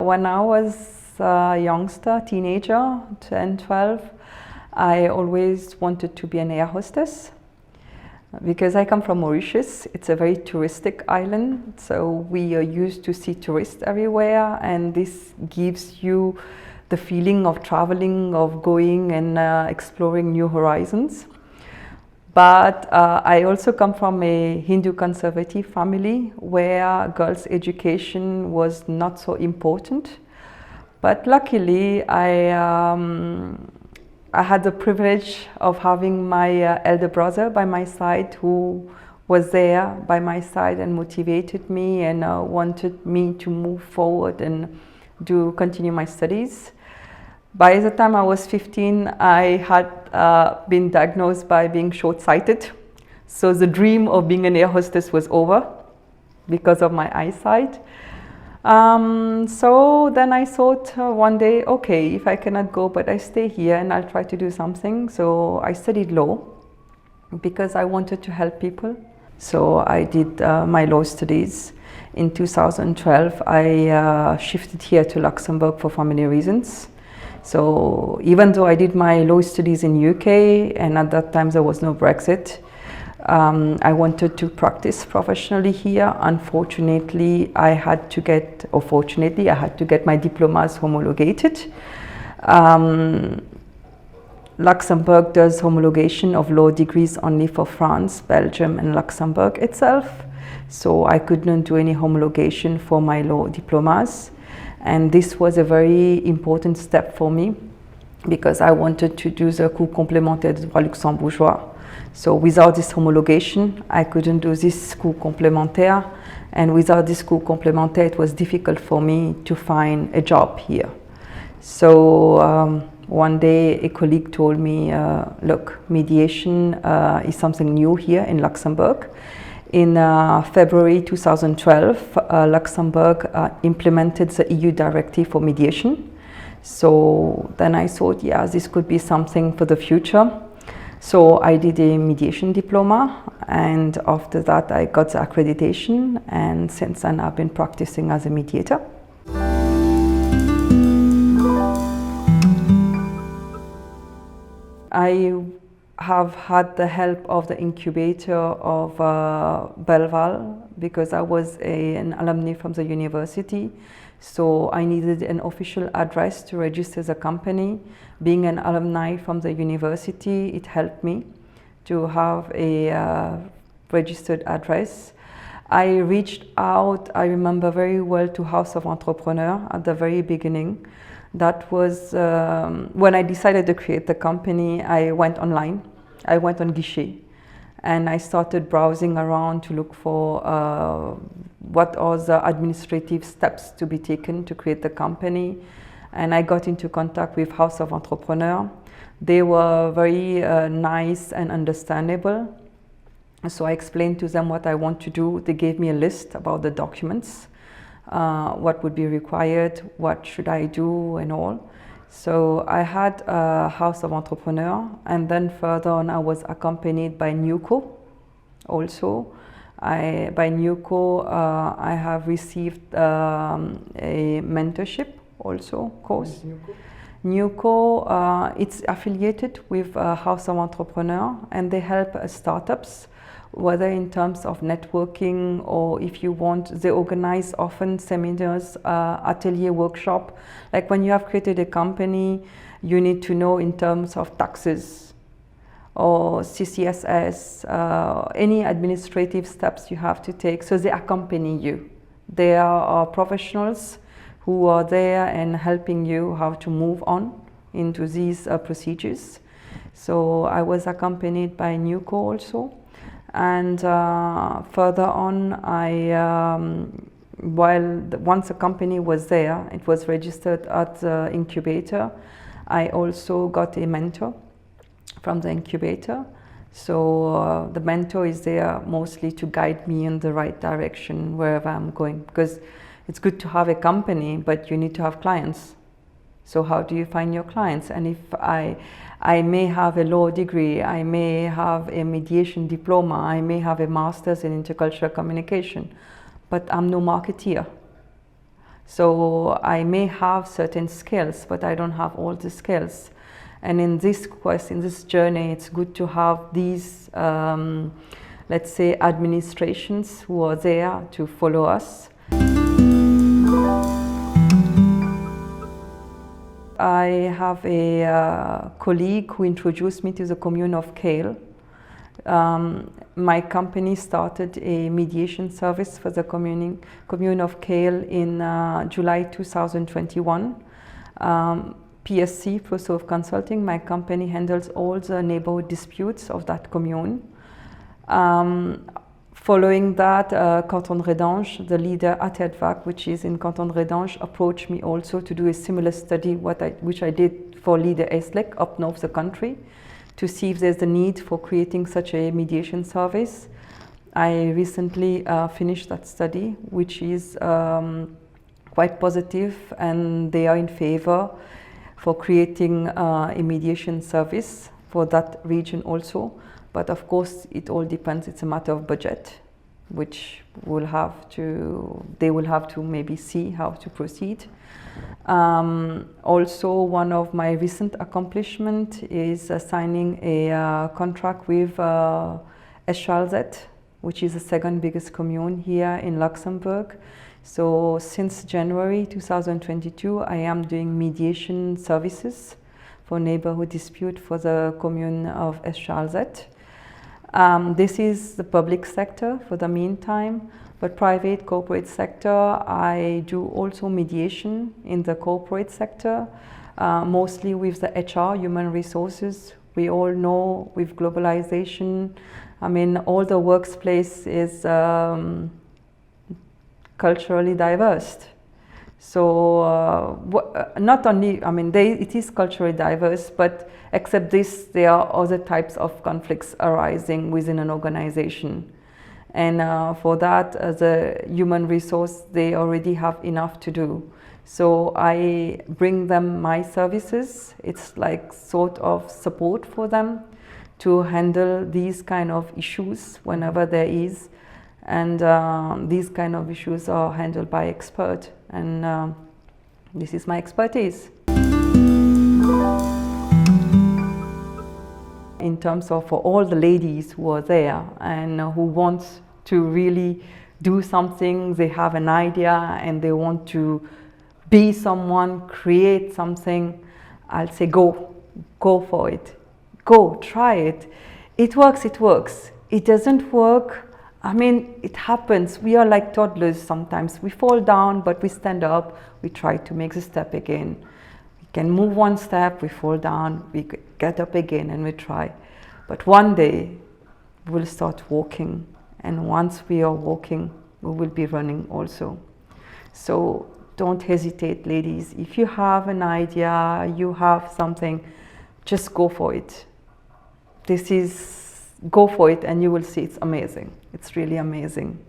When I was a youngster, teenager, 10, 12, I always wanted to be an air hostess because I come from Mauritius. It's a very touristic island, so we are used to see tourists everywhere, and this gives you the feeling of traveling, of going and exploring new horizons. But I also come from a Hindu conservative family where girls' education was not so important. But luckily, I had the privilege of having my elder brother by my side, who was there by my side and motivated me and wanted me to move forward and continue my studies. By the time I was 15, I had been diagnosed by being short-sighted. So the dream of being an air hostess was over because of my eyesight. So then I thought one day, okay, if I cannot go, but I stay here and I'll try to do something. So I studied law because I wanted to help people. So I did my law studies. In 2012, I shifted here to Luxembourg for family reasons. So even though I did my law studies in UK, and at that time there was no Brexit, I wanted to practice professionally here. Unfortunately, I had to get my diplomas homologated. Luxembourg does homologation of law degrees only for France, Belgium, and Luxembourg itself. So I could not do any homologation for my law diplomas. And this was a very important step for me because I wanted to do the cours complémentaire de droit luxembourgeois. So without this homologation, I couldn't do this cours complémentaire. And without this cours complémentaire, it was difficult for me to find a job here. So one day a colleague told me, look, mediation is something new here in Luxembourg. In February 2012, Luxembourg implemented the EU directive for mediation. So then I thought, yeah, this could be something for the future. So I did a mediation diploma, and after that I got the accreditation, and since then I've been practicing as a mediator. I have had the help of the incubator of Belval because I was an alumni from the university. So I needed an official address to register the company. Being an alumni from the university, it helped me to have a registered address. I reached out, I remember very well, to House of Entrepreneur at the very beginning. That was when I decided to create the company. I went online. I went on Guichet and I started browsing around to look for what are the administrative steps to be taken to create the company. And I got into contact with House of Entrepreneur. They were very nice and understandable. So I explained to them what I want to do. They gave me a list about the documents, what would be required, what should I do and all. So I had a House of Entrepreneur, and then further on I was accompanied by NUCO also. By NUCO I have received a mentorship also course. NUCO, it's affiliated with House of Entrepreneur, and they help startups, whether in terms of networking or if you want, they organize often seminars, atelier workshop. Like when you have created a company, you need to know in terms of taxes or CCSS, any administrative steps you have to take. So they accompany you. They are professionals who are there and helping you how to move on into these procedures. So I was accompanied by NUCO also. And further on, once the company was there, it was registered at the incubator. I also got a mentor from the incubator. So the mentor is there mostly to guide me in the right direction wherever I'm going, because it's good to have a company, but you need to have clients. So how do you find your clients? And if I may have a law degree, I may have a mediation diploma, I may have a master's in intercultural communication, but I'm no marketeer. So I may have certain skills, but I don't have all the skills. And in this quest, in this journey, it's good to have these, let's say, administrations who are there to follow us. I have a colleague who introduced me to the commune of Kehl. My company started a mediation service for the commune of Kehl in July 2021. PSC, Prosof Consulting, my company handles all the neighborhood disputes of that commune. Following that, Canton Redange, the leader at EDVAC, which is in Canton Redange, approached me also to do a similar study, which I did for Leader Eslek up north of the country, to see if there's a need for creating such a mediation service. I recently finished that study, which is quite positive, and they are in favor for creating a mediation service for that region also. But of course, it all depends. It's a matter of budget, which they will have to maybe see how to proceed. Also, one of my recent accomplishments is signing a contract with SwIdeas, which is the second biggest commune here in Luxembourg. So since January 2022, I am doing mediation services for neighborhood dispute for the commune of SwIdeas. This is the public sector for the meantime, but private corporate sector, I do also mediation in the corporate sector, mostly with the HR, human resources. We all know with globalization, I mean, all the workplace is culturally diverse. So not only, I mean, it is culturally diverse, but except this, there are other types of conflicts arising within an organization. And for that, as a human resource, they already have enough to do. So I bring them my services. It's like sort of support for them to handle these kind of issues whenever there is. And these kind of issues are handled by experts. And this is my expertise. In terms of for all the ladies who are there and who want to really do something, they have an idea and they want to be someone, create something, I'll say go for it. Go, try it. It works, it works. It doesn't work, I mean, it happens. We are like toddlers sometimes. We fall down, but we stand up. We try to make the step again. We can move one step, we fall down, we get up again and we try. But one day, we'll start walking. And once we are walking, we will be running also. So don't hesitate, ladies. If you have an idea, you have something, just go for it. Go for it and you will see it's amazing. It's really amazing.